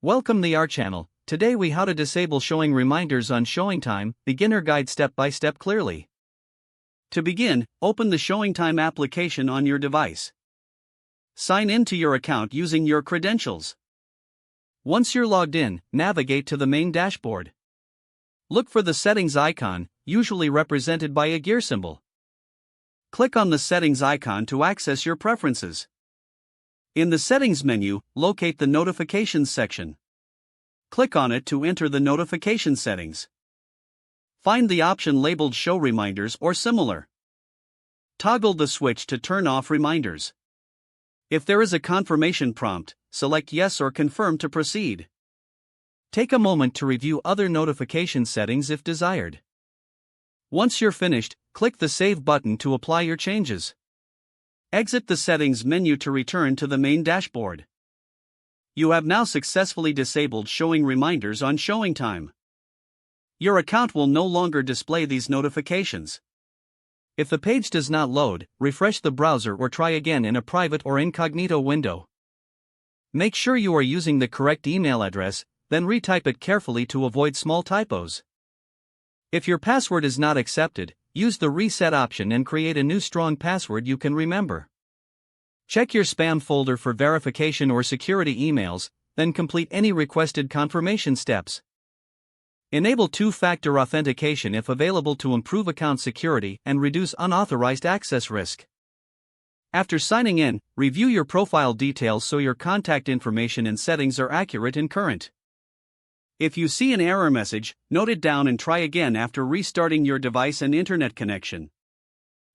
Welcome to our channel. Today we how to disable showing reminders on ShowingTime, beginner guide step by step clearly. To begin, open the ShowingTime application on your device. Sign in to your account using your credentials. Once you're logged in, navigate to the main dashboard. Look for the settings icon, usually represented by a gear symbol. Click on the settings icon to access your preferences. In the settings menu, locate the notifications section. Click on it to enter the notification settings. Find the option labeled Show Reminders or similar. Toggle the switch to turn off reminders. If there is a confirmation prompt, select Yes or Confirm to proceed. Take a moment to review other notification settings if desired. Once you're finished, click the Save button to apply your changes. Exit the settings menu to return to the main dashboard. You have now successfully disabled showing reminders on ShowingTime. Your account will no longer display these notifications. If the page does not load, refresh the browser or try again in a private or incognito window. Make sure you are using the correct email address, then retype it carefully to avoid small typos. If your password is not accepted, use the reset option and create a new strong password you can remember. Check your spam folder for verification or security emails, then complete any requested confirmation steps. Enable two-factor authentication if available to improve account security and reduce unauthorized access risk. After signing in, review your profile details so your contact information and settings are accurate and current. If you see an error message, note it down and try again after restarting your device and internet connection.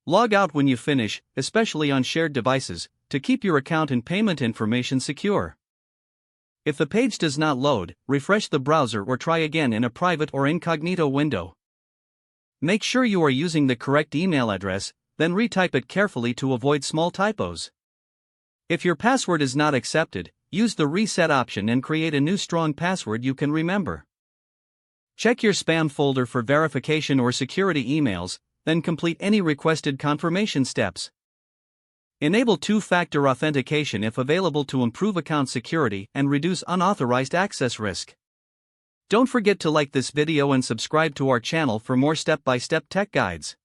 Log out when you finish, especially on shared devices, to keep your account and payment information secure. If the page does not load, refresh the browser or try again in a private or incognito window. Make sure you are using the correct email address, then retype it carefully to avoid small typos. If your password is not accepted, use the reset option and create a new strong password you can remember. Check your spam folder for verification or security emails, then complete any requested confirmation steps. Enable two-factor authentication if available to improve account security and reduce unauthorized access risk. Don't forget to like this video and subscribe to our channel for more step-by-step tech guides.